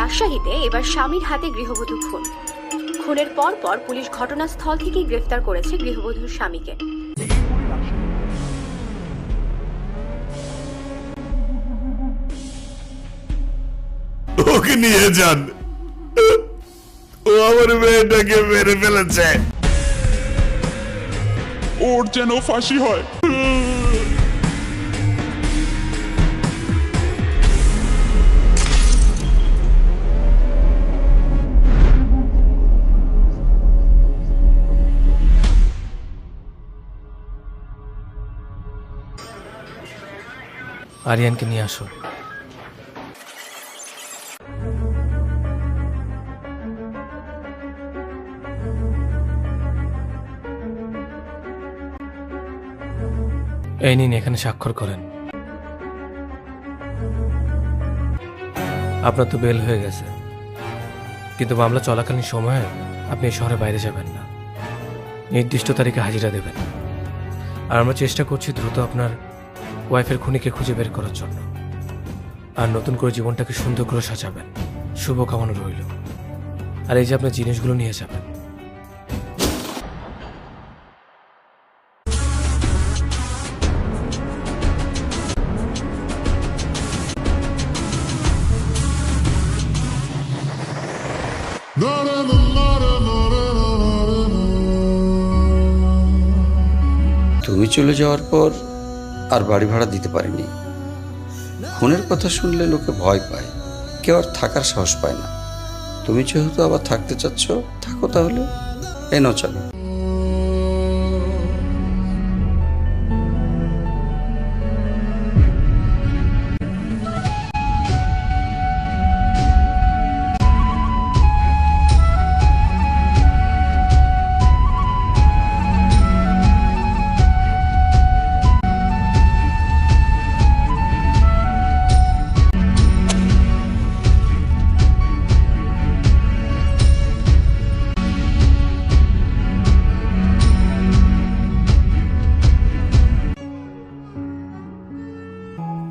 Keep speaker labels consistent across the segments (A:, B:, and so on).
A: রাজশাহীতে এবার স্বামীর হাতে গৃহবধূ খুন। খুনের পর পুলিশ ঘটনাস্থল থেকেই গ্রেফতার করেছে গৃহবধূর স্বামীকে।
B: ওকে নিয়ে যান, ও আমার মেয়েটাকে মেরে ফেলেছে।
C: ওর যেন ফাঁসি হয়।
D: আরিয়ানকে নিয়ে আসো। এই নিন, এখানে স্বাক্ষর করেন। আপনার তো বেল হয়ে গেছে, কিন্তু মামলা চলাকালীন সময়ে আপনি এই শহরের বাইরে যাবেন না, নির্দিষ্ট তারিখে হাজিরা দেবেন। আর আমরা চেষ্টা করছি দ্রুত আপনার ওয়াইফের খুনিকে খুঁজে বের করার জন্য। আর নতুন করে জীবনটাকে সুন্দর করে সাজাবেন। শুভকামনা রইল। আর এই যে আপনার জিনিসগুলো নিয়ে যাবেন।
E: তুমি চলে যাওয়ার পর আর বাড়ি ভাড়া দিতে পারিনি। খুনের কথা শুনলে লোকে ভয় পায়, কেউ আর থাকার সাহস পায় না। তুমি যেহেতু আবার থাকতে চাচ্ছ, থাকো তাহলে। এনো চলো।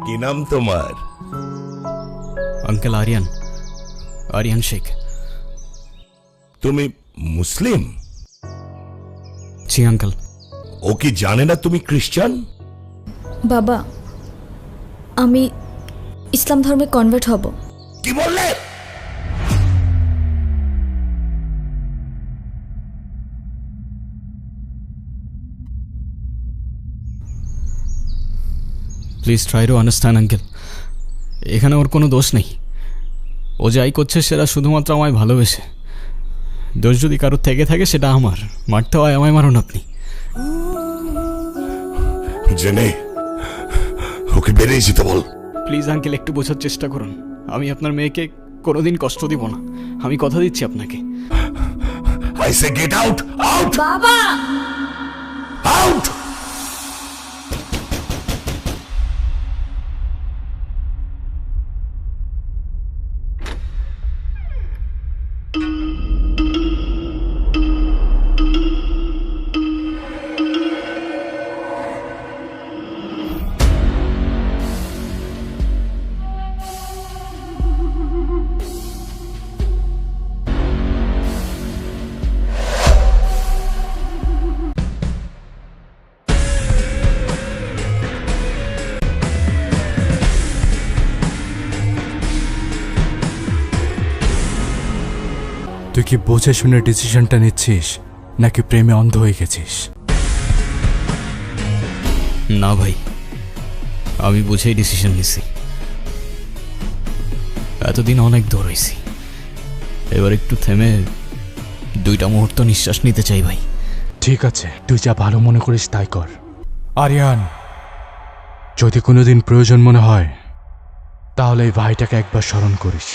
B: কি নাম তোমার?
F: अंकल आर्यन, आर्यन शेख।
B: তুমি মুসলিম?
F: जी अंकल।
B: ও কি জানে না তুমি খ্রিস্টান?
G: বাবা, আমি ইসলাম ধর্মে কনভার্ট হব।
B: কি বললে?
F: Please try to understand uncle, এখানে ওর কোনো দোষ নেই। ও যাই করছে সেটা শুধুমাত্র আমায় ভালোবেসে। দোষ যদি কারোর থেকে থাকে সেটা আমার। মারতে হয় আমায় মারুন আপনি।
B: জেনে ওকে বেরিয়ে যেতে বল।
F: প্লিজ আঙ্কেল, একটু বোঝার চেষ্টা করুন। আমি আপনার মেয়েকে কোনোদিন কষ্ট দিব না, আমি কথা দিচ্ছি আপনাকে।
B: I say get out, out
G: বাবা!
B: আউট।
H: তুই কি বুঝে শুনে ডিসিশনটা নিচ্ছিস, নাকি প্রেমে অন্ধ হয়ে গেছিস?
F: না ভাই, আমি বুঝেই ডিসিশন নিছি। এতদিন অনেক দৌড়াইছি, এবার একটু থেমে 2টা মুহূর্ত নিঃশ্বাস নিতে চাই ভাই।
H: ঠিক আছে, তুই যা ভালো মনে করিস তাই কর। আরিয়ান, যদি কোনোদিন প্রয়োজন মনে হয় তাহলে এই ভাইটাকে একবার স্মরণ করিস।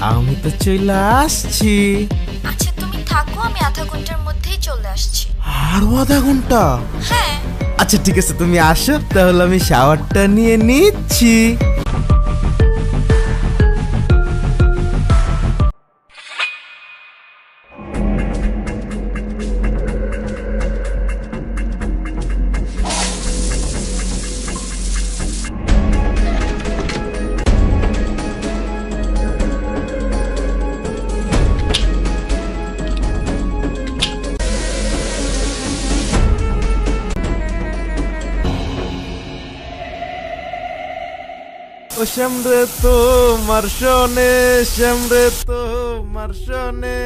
I: আমি তো চলে আসছি।
G: আচ্ছা তুমি থাকো, আমি আধা ঘন্টার মধ্যেই চলে আসছি।
I: আরো আধা ঘন্টা?
G: হ্যাঁ।
I: আচ্ছা ঠিক আছে, তুমি আসো তাহলে আমি শাওয়ারটা নিয়ে নিচ্ছি। ও শ্যামরে তোমার শোনে, শ্যামরে তোমার শোনে,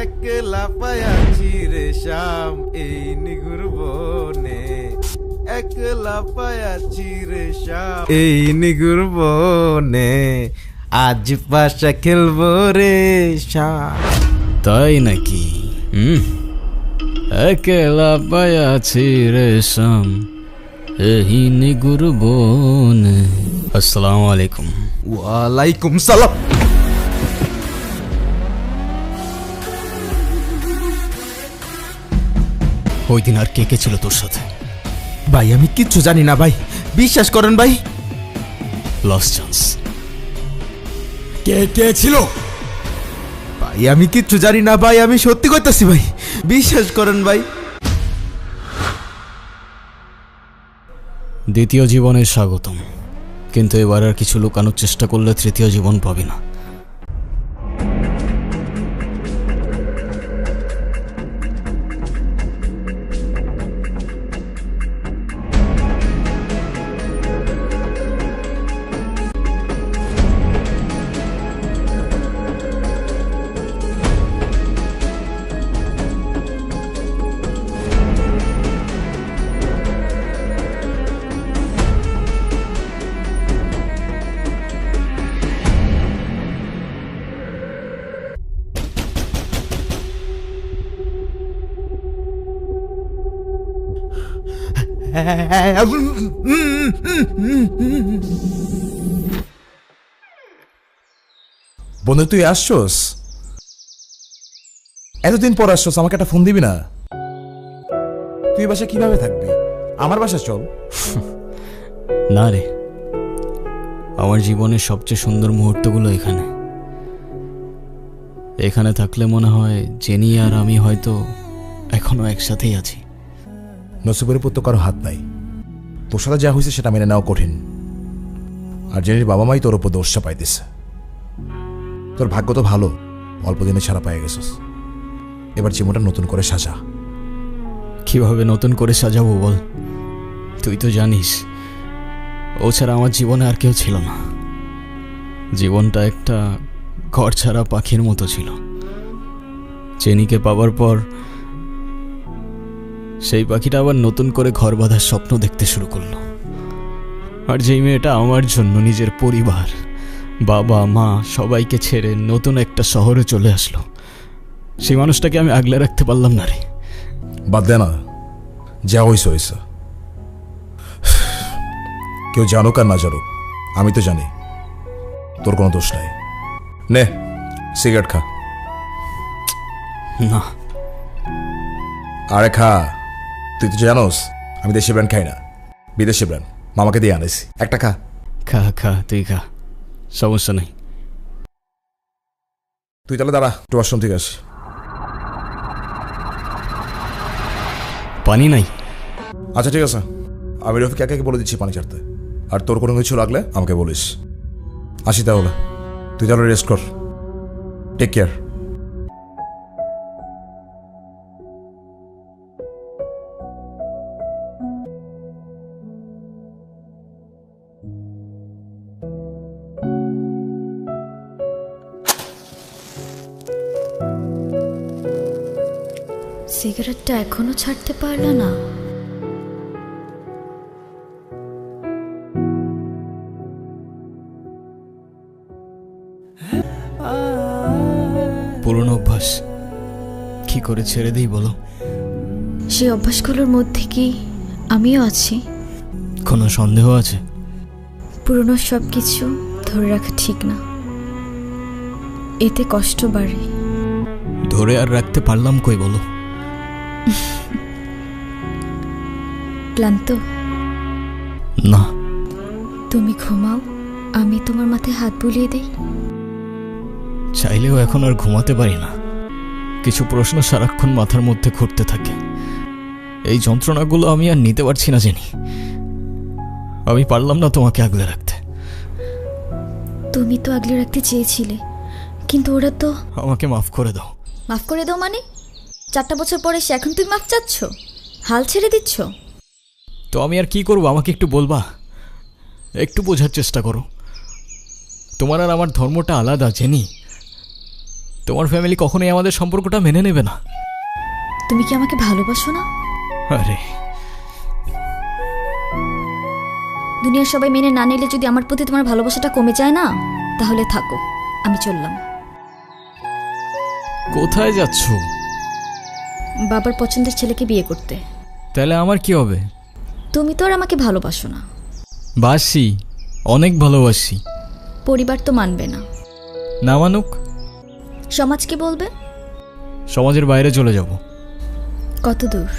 I: একলা পায়াছি রে শ্যাম এই নিগুর বনে, একলা পায়াছি রে শ্যাম এই নিগুর বনে, আজ পাশা খেলবো রে শ্যাম।
F: তাই নাকি? একলা পায়াছি রে শাম এই নিগুর বনে। আসসালামু আলাইকুম।
I: ওয়ালাইকুম সালাম।
F: ওই দিন আর কে কে ছিল তোর সাথে?
I: ভাই আমি কিচ্ছু জানি না ভাই, বিশ্বাস করেন ভাই।
F: Lost chance.
I: কে কে ছিল ভাই? আমি কিচ্ছু জানি না ভাই, আমি সত্যি কইতাছি ভাই, বিশ্বাস করেন ভাই।
F: দ্বিতীয় জীবনে স্বাগতম, কিন্তু এবার আর কিছু লুকানোর চেষ্টা করলে তৃতীয় জীবন পাবি না।
J: বন্ধু তুই আসছোস? এতদিন পর আসছোস, আমাকে একটা ফোন দিবি না? তুই বাসা কিভাবে থাকবি? আমার বাসা চল।
F: না রে, আমার জীবনের সবচেয়ে সুন্দর মুহূর্তগুলো এখানে। এখানে থাকলে মনে হয় জেনি আর আমি হয়তো এখনো একসাথেই আছি।
J: নসিবের উপর তো কারো হাত নাই, তোর সাথে যা হয়েছে সেটা মেনে নেওয়া কঠিন। আর জেনির বাবা মাই তোর উপর দোষ চাপাইতেছে। তোর ভাগ্য তো ভালো, অল্প দিনে ছাড়া পেয়ে গেছিস। এবার জীবনটা নতুন করে সাজা।
F: কিভাবে নতুন করে সাজাবো বল? তুই তো জানিস ও ছাড়া আমার জীবনে আর কেউ ছিল না। জীবনটা একটা ঘর ছাড়া পাখির মতো ছিল। চেনিকে পাওয়ার পর সেই পাখিটা আবার নতুন করে ঘর বাঁধার স্বপ্ন দেখতে শুরু করলো। আর যেই মেয়েটা আমার জন্য নিজের পরিবার, বাবা মা সবাইকে ছেড়ে নতুন একটা শহরে চলে আসলো, সেই মানুষটাকে আমি আগলে রাখতে পারলাম না রে।
J: বাদ দে না, যা হয়েছে হয়েছে। কেউ জানুক আর না জানুক, আমি তো জানি তোর কোনো দোষ নাই। নে সিগারেট খা।
F: না
J: আরে খা, তুই তো জানোস আমি দেশি ব্র্যান্ড খাই না, বিদেশি ব্র্যান্ড মামাকে দিয়ে আনেছি। একটা খা।
F: খা খা, তুই খা, সমস্যা নেই।
J: তুই তাহলে দাঁড়া, একটু ওয়াশরুম থেকে আসি।
F: পানি নাই?
J: আচ্ছা ঠিক আছে, আমি রফিক কাকাকে বলে দিচ্ছি পানি ছাড়তে। আর তোর কোনো কিছু লাগলে আমাকে বলিস। আসি তাহলে, তুই তাহলে রেস্ট কর। Take care.
G: সিগারেটটা এখনো ছাড়তে পারলো না।
F: পুরনো অভ্যাস, কি করে ছেড়ে দিই বলো?
G: সেই অভ্যাসগুলোর মধ্যে কি আমিও আছি?
F: কোনো সন্দেহ আছে?
G: পুরনো সব কিছু ধরে রাখা ঠিক না। এতে কষ্ট বাড়ে।
F: ধরে আর রাখতে পারলাম কই বলো?
G: ক্লান্ত?
F: না।
G: তুমি ঘুমাও, আমি তোমার মাথায় হাত বুলিয়ে দেই।
F: চাইলেও এখন আর ঘুমাতে পারি না। কিছু প্রশ্ন সারাক্ষণ মাথার মধ্যে ঘুরতে থাকে। এই যন্ত্রণাগুলো আমি আর নিতে পারছি না জেনি। আমি পারলাম না তোমাকে আগলে রাখতে।
G: তুমি তো আগলে রাখতে চেয়েছিলে, কিন্তু ওরা তো।
F: আমাকে মাফ করে দাও।
G: মাফ করে দাও মানে? 4টা বছর পরে সে এখন তুমি মাফ চাচ্ছ? হাল ছেড়ে দিচ্ছ?
F: তো আমি আর কি করবো, আমাকে একটু বলবা? একটু বোঝার চেষ্টা করো। তোমার আর আমার ধর্মটা আলাদা জেনি। তোমার ফ্যামিলি কখনোই আমাদের সম্পর্কটা মেনে নেবে না।
G: তুমি কি আমাকে ভালোবাসো না?
F: আরে
G: দুনিয়ার সবাই মেনে না নিলে যদি আমার প্রতি তোমার ভালোবাসাটা কমে যায় না, তাহলে থাকো, আমি চললাম।
F: কোথায় যাচ্ছ?
G: বাবার পছন্দের ছেলেকে বিয়ে করতে।
F: তাহলে আমার কি হবে?
G: তুমি তো আর আমাকে ভালোবাসো না।
F: বাসি, অনেক ভালোবাসি।
G: পরিবার তো মানবে না।
F: না মানুক?
G: সমাজ কি বলবে?
F: সমাজের বাইরে চলে যাব।
G: কত দূর?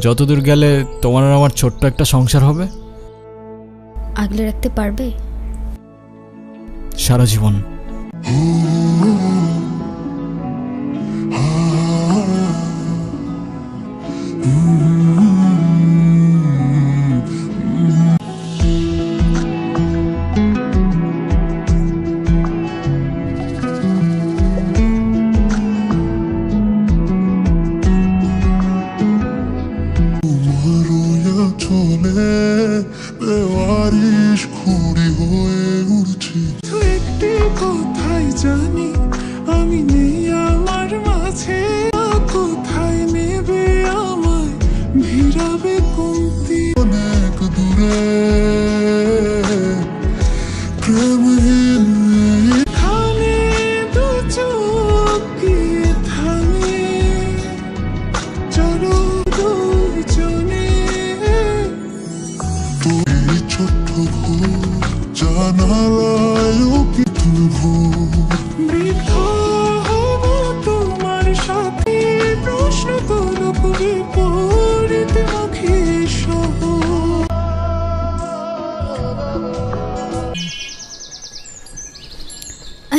F: যতদূর গেলে তোমার আর আমার ছোট্ট একটা সংসার হবে।
G: আগলে রাখতে পারবে?
F: সারা জীবন।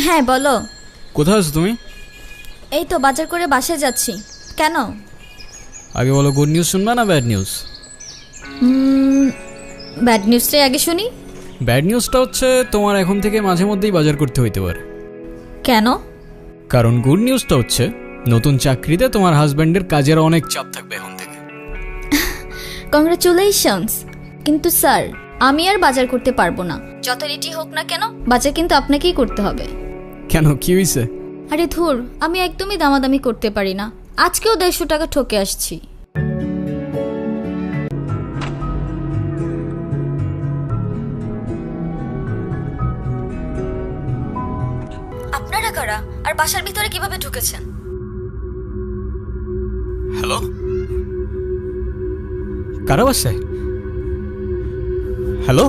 G: হ্যাঁ বলো।
F: কোথায় আছো তুমি?
G: এই তো বাজার করে বাসায় যাচ্ছি। কেন?
F: আগে বলো, গুড নিউজ শুনবা না ব্যাড নিউজ?
G: ব্যাড নিউজটাই আগে শুনি।
F: ব্যাড নিউজটা হচ্ছে তোমার এখন থেকে মাঝে মধ্যেই বাজার করতে হইতে পারে।
G: কেন?
F: কারণ গুড নিউজটা হচ্ছে নতুন চাকরিতে তোমার হাজব্যান্ডের কাজের অনেক চাপ থাকবে এখন থেকে।
G: কংগ্রাচুলেশনস। কিন্তু স্যার, আমি আর বাজার করতে পারবো না। যত রেটি হোক না কেন, বাজার কিন্তু আপনাকেই করতে হবে।
F: কেন, কি হয়েছে?
G: আরে ধুর, আমি একদমই দামাদামি করতে পারি না। আজকেও 150 টাকা ঠকে আসছি। আপনারা কারা আর বাসার ভিতরে কিভাবে ঢুকেছেন?
F: হ্যালো, কারা বাসায়? Hello,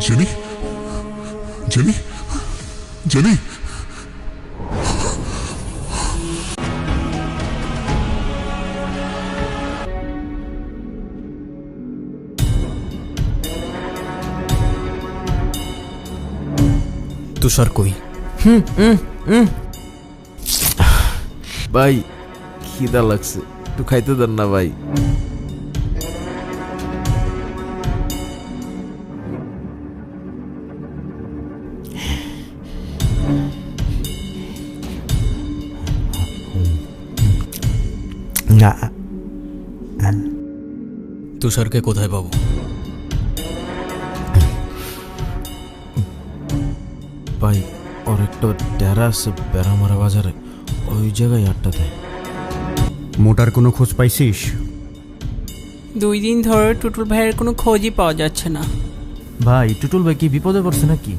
C: Jenny, Jenny, Jenny.
F: Tushar কই?
I: ভাই খিদা লাগছে, একটু খাইতে দেন না ভাই। না।
F: তুষারকে কোথায় পাবো?
I: ভাই ওর একটা ডেরা আছে বেড়ামারা বাজারে, ওই জায়গায় আড্ডা দেয়।
K: মোটার কোনো খোঁজ পাইছিস?
L: 2 দিন ধরে টুটুল ভাইয়ের কোনো খোঁজই পাওয়া যাচ্ছে না।
I: ভাই টুটুল ভাই কি বিপদে পড়ছে নাকি?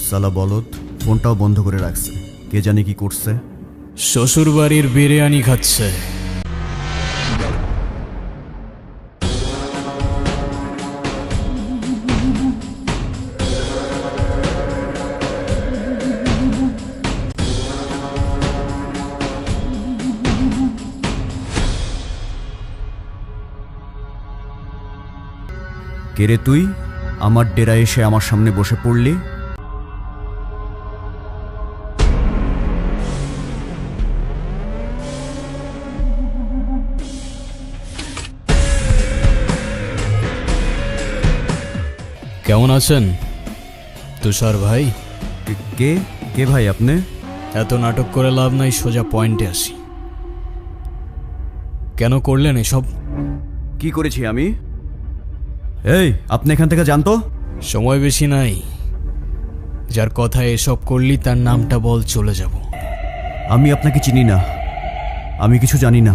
K: সালা বলদ, ফোনটাও বন্ধ করে রাখছে, কে জানে কি করছে।
F: শ্বশুর বাড়ির বিরিয়ানি খাচ্ছে।
K: কে রে তুই? আমার ডেরা এসে আমার সামনে বসে পড়লি?
F: কেমন আছেন তুষার ভাই?
K: কে কে ভাই আপনি?
F: এত নাটক করে লাভ নাই, সোজা পয়েন্টে আসি। কেন করলেন এসব?
K: কি করেছি আমি? এই আপনি এখান থেকে জানতো?
F: সময় বেশি নাই, যার কথা এসব করলি তার নামটা বল, চলে যাব।
K: আমি আপনাকে চিনি না, আমি কিছু জানি না।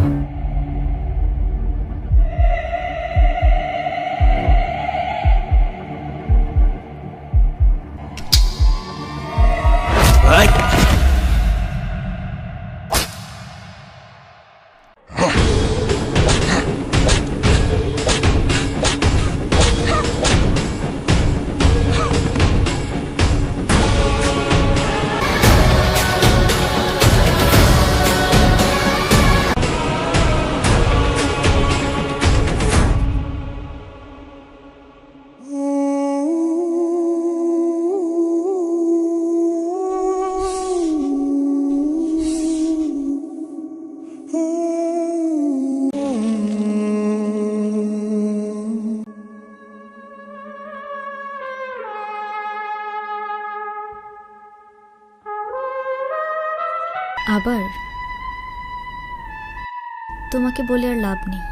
G: আবার তোমাকে বলে আর লাভ নেই,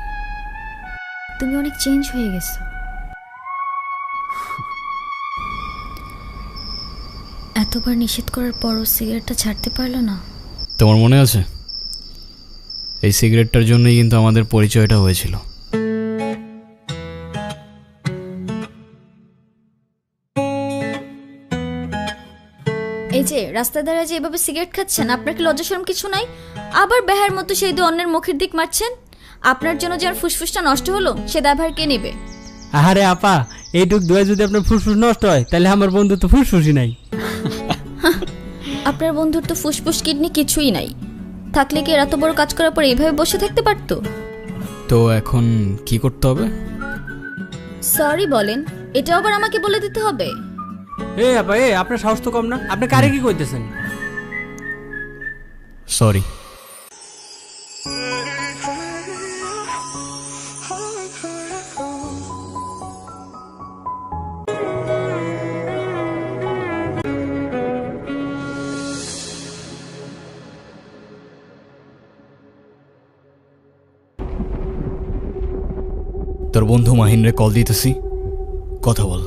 G: তুমি অনেক চেঞ্জ হয়ে গেছো। এতবার নিষেধ করার পরও সিগারেটটা ছাড়তে পারলো না।
F: তোমার মনে আছে এই সিগারেটটার জন্যই কিন্তু আমাদের পরিচয়টা হয়েছিল।
G: এই যে রাস্তায় দাঁড়ায় যে এভাবে সিগারেট খাচ্ছেন, আপনার কি লজ্জা শরম কিছু নাই? আবার বেহার মতো সেই দিয়ে অন্যের মুখের দিক মারছেন। আপনার জন্য যার ফুসফুসটা নষ্ট হলো সে দায়ভার কে নেবে?
L: আরে আপা, এইটুক দোয়া যদি আপনার ফুসফুস নষ্ট হয় তাহলে আমার বন্ধু তো ফুসফুসই নাই।
G: আপনার বন্ধুর তো ফুসফুস কিডনি কিছুই নাই, থাকলে কি এত বড় কাজ করার পর এইভাবে বসে থাকতে পারতো?
F: তো এখন কি করতে হবে?
G: সরি বলেন, এটা আবার আমাকে বলে দিতে হবে?
L: আপা আপনার সাহস তো কম না, আপনি কারে কি কইতেছেন?
F: সরি। তোর বন্ধু মাহিনরে কল দিতেছি, কথা বল।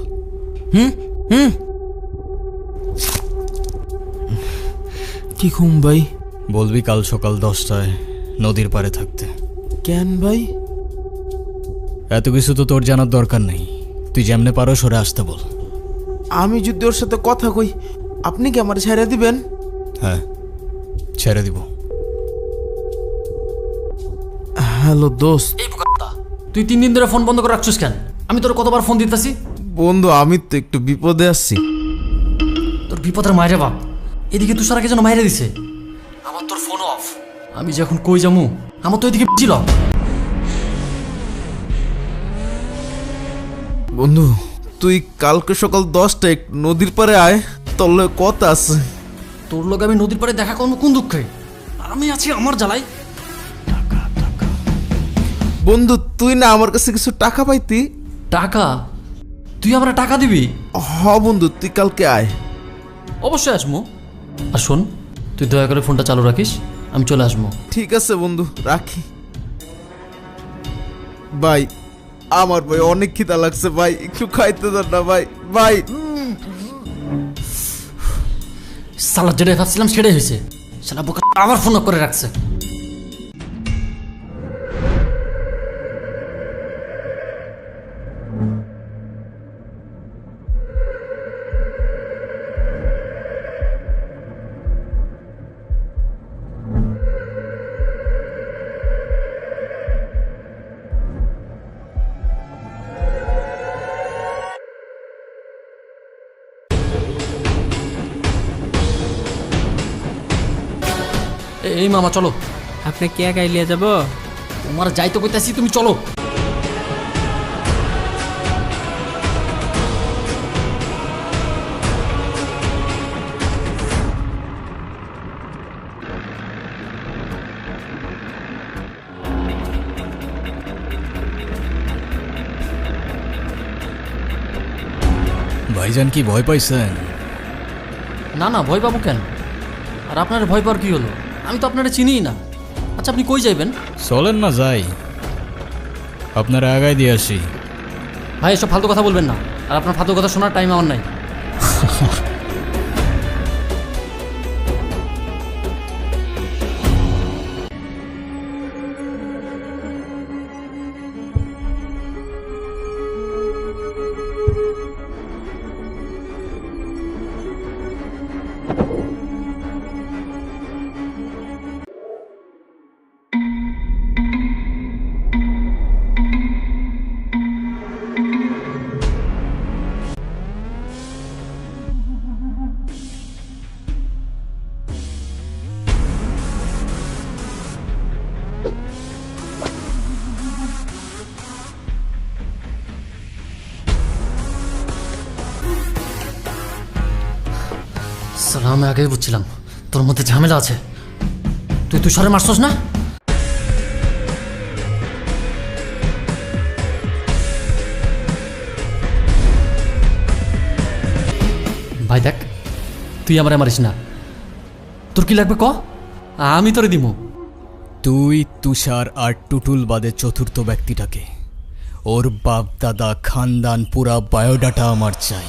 I: কি ঘুম ভাই?
F: বলবি কাল সকাল 10টায় নদীর পাড়ে থাকতে।
I: কেন ভাই?
F: এত কিছু তো তোর জানার দরকার নেই, তুই যেমনে পারো সরে আসতে বল।
I: আমি যদি ওর সাথে কথা কই আপনি কি আমার ছেড়ে দিবেন?
F: হ্যাঁ ছেড়ে দিব।
I: হ্যালো দোস্ত।
M: তুই 3 দিন ধরে ফোন বন্ধ করে রাখছিস কেন? আমি তোর কতবার ফোন দিতেছি।
I: বন্ধু আমি তো একটু বিপদে আছি।
M: তোর বিপদের মায়েরে বাপ, এদিকে তুষারাকে যেন মাইরে দিছে। আমার তোর ফোন অফ, আমি যখন কই যামু আমার তো এদিকে ছিল।
I: বন্ধু তুই কালকে সকাল 10টায় নদীর পাড়ে আয়, তোর লগে কথা আছে।
M: তোর লোক আমি নদীর পাড়ে দেখা করবো কোন দুঃখে? আমি আছি আমার জ্বালাই।
I: বন্ধু তুই না আমার কাছে কিছু টাকা পাইতি।
M: টাকা? তুই আমার টাকা দিবি?
I: হ বন্ধু তুই কালকে আয়।
M: অবশ্যই আসবো। আর শোন, তুই দয়া করে ফোনটা চালু রাখিস, আমি চলে আসবো।
I: ঠিক আছে বন্ধু, রাখি। ভাই আমার ভাই অনেক খিদা লাগছে ভাই, একটু খাইতে দেন না ভাই। ভাই
M: সালা যেটাই ভাবছিলাম সেটাই হয়েছে। সালা বোকা আবার ফোন করে রাখছে। এই মামা চলো।
L: আপনি কে একাই লিয়ে যাব?
M: তোমার যাইতে কইতাছি, তুমি চলো।
F: ভাইজান কি ভয় পাইছেন?
M: না না, ভয় পাবো কেন? আর আপনার ভয় পাওয়ার কি হলো? আমি তো আপনারা চিনিই না। আচ্ছা আপনি কই যাইবেন?
F: চলেন না যাই, আপনারা আগায় দিয়ে আসি।
M: ভাই এসব ফালতু কথা বলবেন না, আর আপনার ফালতু কথা শোনার টাইম আমার নাই। সালা আমি আগেই বুঝছিলাম তোর মধ্যে ঝামেলা আছে। তুই তুষারে মারছস না? ভাই দেখ, তুই আমারে মারিস না। তোর কি লাগবে ক, আমি তোরে দিমু।
F: তুই, তুষার আর টুটুল বাদে চতুর্থ ব্যক্তিটাকে, ওর বাপ দাদা খানদান পুরা বায়োডাটা আমার চাই।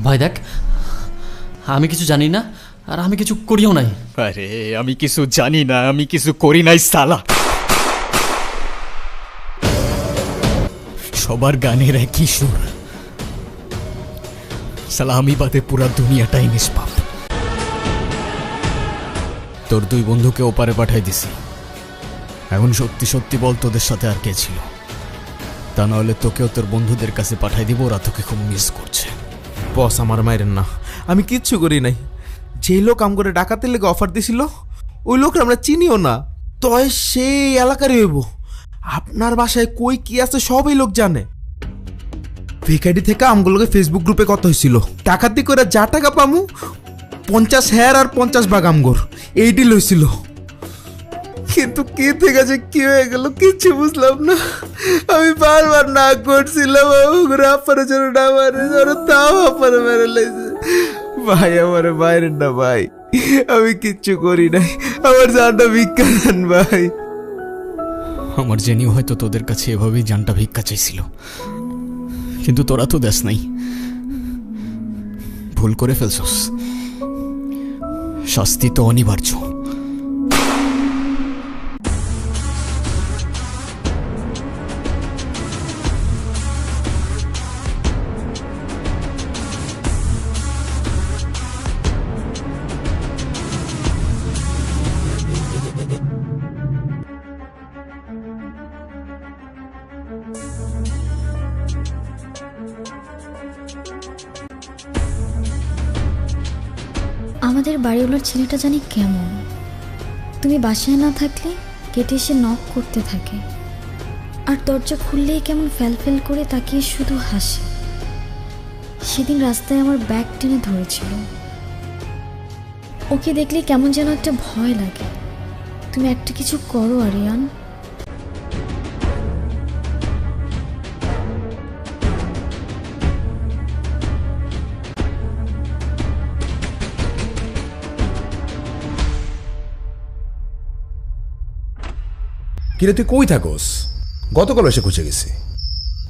M: ভাই দেখ, আমি কিছু জানি না, আর আমি কিছু করিও নাই।
F: আরে আমি কিছু জানি না, আমি কিছু করি নাই সালা। সবার গানের একই সুর, সালা আমি বাদে পুরা দুনিয়াটাই নিষ্পাপ। তোর দুই বন্ধুকে ওপারে পাঠাই দিছি। এখন সত্যি সত্যি বল, তোদের সাথে আর কে ছিল? তা নাহলে তোকেও তোর বন্ধুদের কাছে পাঠাই দিব, ওরা তোকে খুব মিস করছে।
I: বস আমার মায়ের না, আমি কিচ্ছু করি নাই। যে লোক আম করে ডাকাতের লেগে অফার দিছিল ওই লোক আমরা চিনিও না, তয় সেই এলাকারই হইব। আপনার বাসায় কই কি আছে সব এই লোক জানে। ভিকাডি থেকে আমগুলোকে ফেসবুক গ্রুপে কত হয়েছিল, ডাকাতি করে যা টাকা পামু 50 হেয়ার আর 50 ভাগ আমগর এই ডিল হয়েছিল। কিন্তু কি থেকে যে কি হয়ে গেল কিচ্ছু বুঝলাম না। আমি বারবার না করছিলাম আপনার জন্য না মারে, তাও আপনার মেরে লেগেছে। ভাই আমার বাইরের না ভাই, আমি কিচ্ছু করি নাই, আমার জানটা ভিক্ষা দেন ভাই।
F: আমার জেনিও হয়তো তোদের কাছে এভাবেই জানটা ভিক্ষা চাইছিল, কিন্তু তোরা তো দেশ নাই। ভুল করে ফেলছস, শাস্তি তো অনিবার্য।
G: আমাদের বাড়িওয়ালার ছেলেটা জানি কেমন, তুমি বাসায় না থাকলে গেটে এসে নক করতে থাকে, আর দরজা খুললেই কেমন ফ্যাল করে তাকিয়ে শুধু হাসে। সেদিন রাস্তায় আমার ব্যাগ টেনে ধরেছিল, ওকে দেখলে কেমন যেন একটা ভয় লাগে। তুমি একটা কিছু করো আরিয়ান।
J: কিরে তুই কই থাকোস? গতকাল এসে খুঁজে গেছি।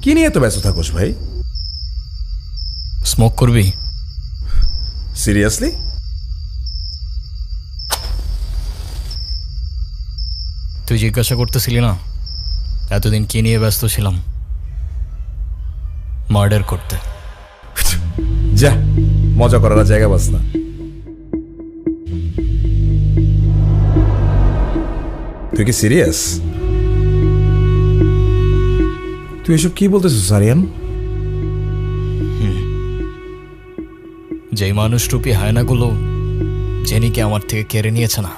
J: কি নিয়ে এত ব্যস্ত থাকোস ভাই?
F: স্মোক করবি?
J: সিরিয়াসলি?
F: তুই জিজ্ঞাসা করতেছিলি না এতদিন কি নিয়ে ব্যস্ত ছিলাম? মার্ডার করতে।
J: যা, মজা করার জায়গা বাস না। তুই কি সিরিয়াস? তুই এসব কি বলতেছিস আরিয়ান?
F: যেই মানুষরূপী হায়নাগুলো জেনিকে আমার থেকে কেড়ে নিয়েছে না,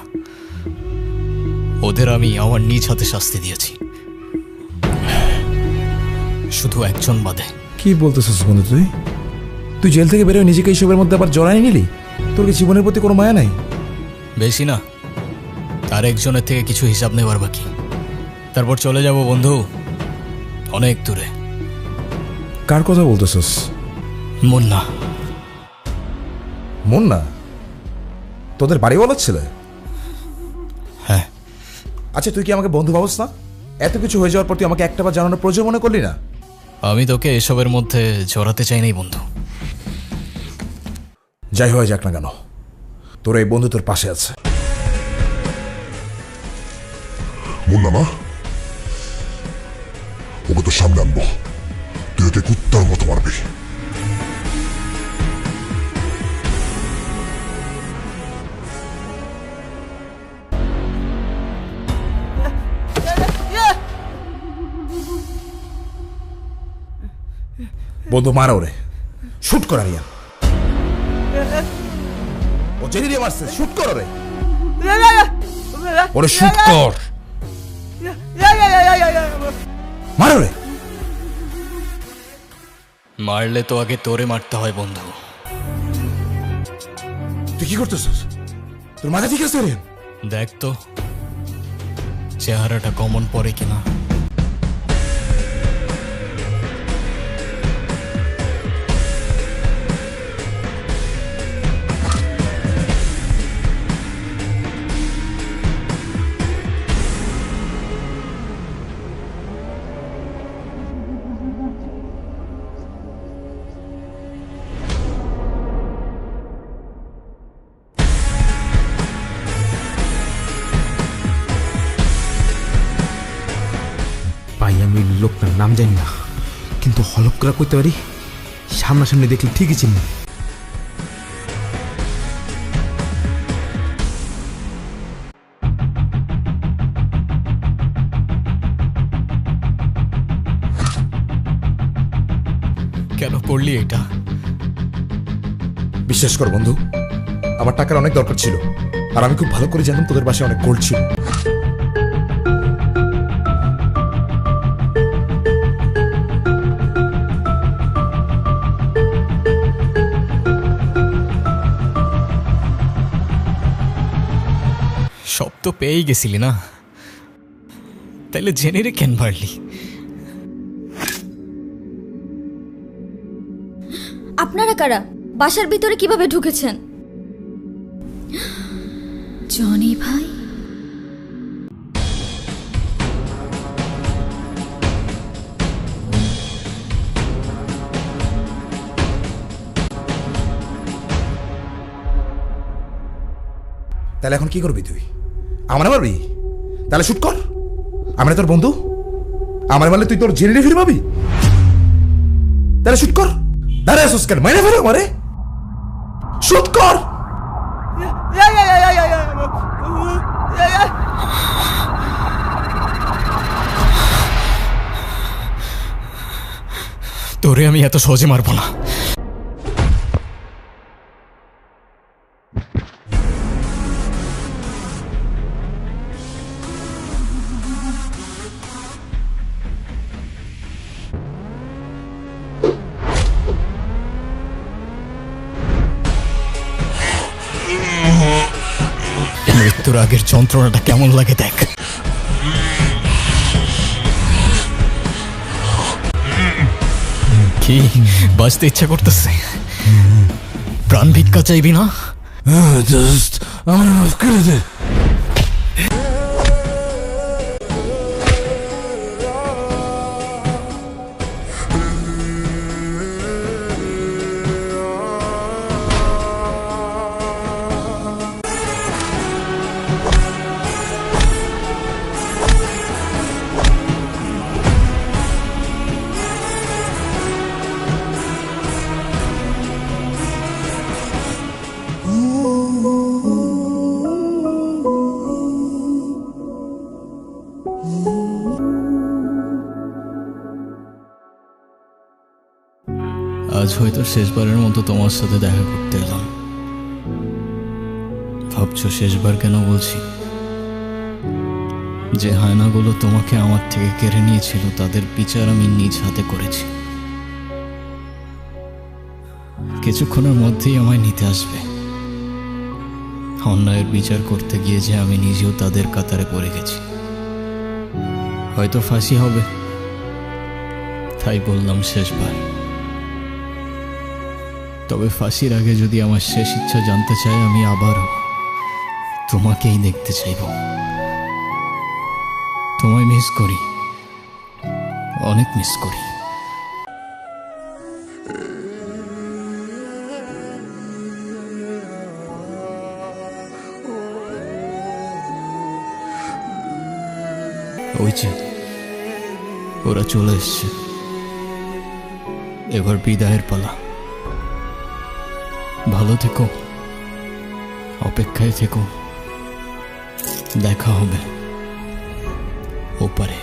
F: ওদের আমি আমার নিজ হাতে শাস্তি দিয়েছি, শুধু একজন বাদে।
J: কি বলতেছিস বন্ধু? তুই জেল থেকে বেরোয় নিজেকে এইসবের মধ্যে আবার জড়াই নিলি? তোর কি জীবনের প্রতি কোনো মায়া নাই?
F: বেশি না, আর একজনের থেকে কিছু হিসাব নেওয়ার বাকি। তারপর চলে যাব বন্ধু, অনেক দূরে।
J: কার কথা বলতেছিস?
F: মুন্না।
J: মুন্না? তোদের বাড়ি বলার ছেলে?
F: হ্যাঁ।
J: আচ্ছা, তুই কি আমাকে বন্ধু ভাবস না? এত কিছু হয়ে যাওয়ার পর তুই আমাকে একটাবার জানানোর প্রয়োজন মনে করলি না?
F: আমি তোকে এসবের মধ্যে জড়াতে চাই নাই বন্ধু।
J: যাই হয়ে যাক না কেন, তোর এই বন্ধু তোর পাশে আছে।
C: মুন্না না, ওকে তো সামনে আনবো, তুই ওকে কুত্তার মতো মারবি।
J: বন্ধু মারা ওরে, শুট কর আরিয়ান। ও জেনি দিয়ে মারছে, শুট কর ওরে, ওরে শুট কর, মার ওরে।
F: মারলে তো আগে তোরে মারতে হয় বন্ধু।
J: তুই কি করতেছিস? তোর মাথা ঠিক আছে আরিয়ান?
F: দেখ তো চেহারাটা কমন পড়ে কিনা।
I: ভাই, আমি লোকটার নাম জানি না, কিন্তু হলপ করে কইতে পারি সামনাসামনি দেখলে ঠিকই চিনি।
F: কেন করলি এটা?
J: বিশ্বাস কর বন্ধু, আমার টাকার অনেক দরকার ছিল, আর আমি খুব ভালো করে জানতাম তোদের বাসায় অনেক গোল্ড ছিল।
F: সব তো পেয়েই গেছিলি না, তাইলে জেনে রে কেন মারলি?
G: আপনারা কারা? বাসার ভিতরে কিভাবে ঢুকেছেন? জনি ভাই?
J: তাহলে এখন কি করবি তুই? আমার মারবি? তাহলে শুট কর। আমরা তোর বন্ধু, আমার মারলে তুই তোর জেনে ফিরে পাবি। তাহলে শুট কর। দাঁড়ায় আসুস কেন? মাইনে ফেরো মারে, শুট কর।
F: তোরে আমি এত সহজে মারবো না। মৃত্যুর আগের যন্ত্রণাটা কেমন লাগে দেখ। কি বাঁচতে ইচ্ছা করতেছে? প্রাণ ভিক্ষা চাইবি না? আমার মাফ করে দে। আজ হয়তো শেষবারের মতো তোমার সাথে দেখা করতে এলাম। ভাবছো শেষবার কেন বলছি? যে হায়নাগুলো তোমাকে আমার থেকে কেড়ে নিয়েছিল তাদের বিচার আমি নিজ হাতে করেছি। কিছুক্ষণের মধ্যেই আমায় নিতে আসবে। অন্যায়ের বিচার করতে গিয়ে যে আমি নিজেও তাদের কাতারে পড়ে গেছি। হয়তো ফাঁসি হবে, তাই বললাম শেষবার। তবে ফাঁসির আগে যদি আমার শেষ ইচ্ছা জানতে চাই, আমি আবারও তোমাকেই দেখতে চাইব। তোমায় মিস করি, অনেক মিস করি। ওই যে ওরা চলে এসছে, এবার বিদায়ের পালা। ভালো থেকো, অপেক্ষায় থেকো, দেখা হবে ওপারে।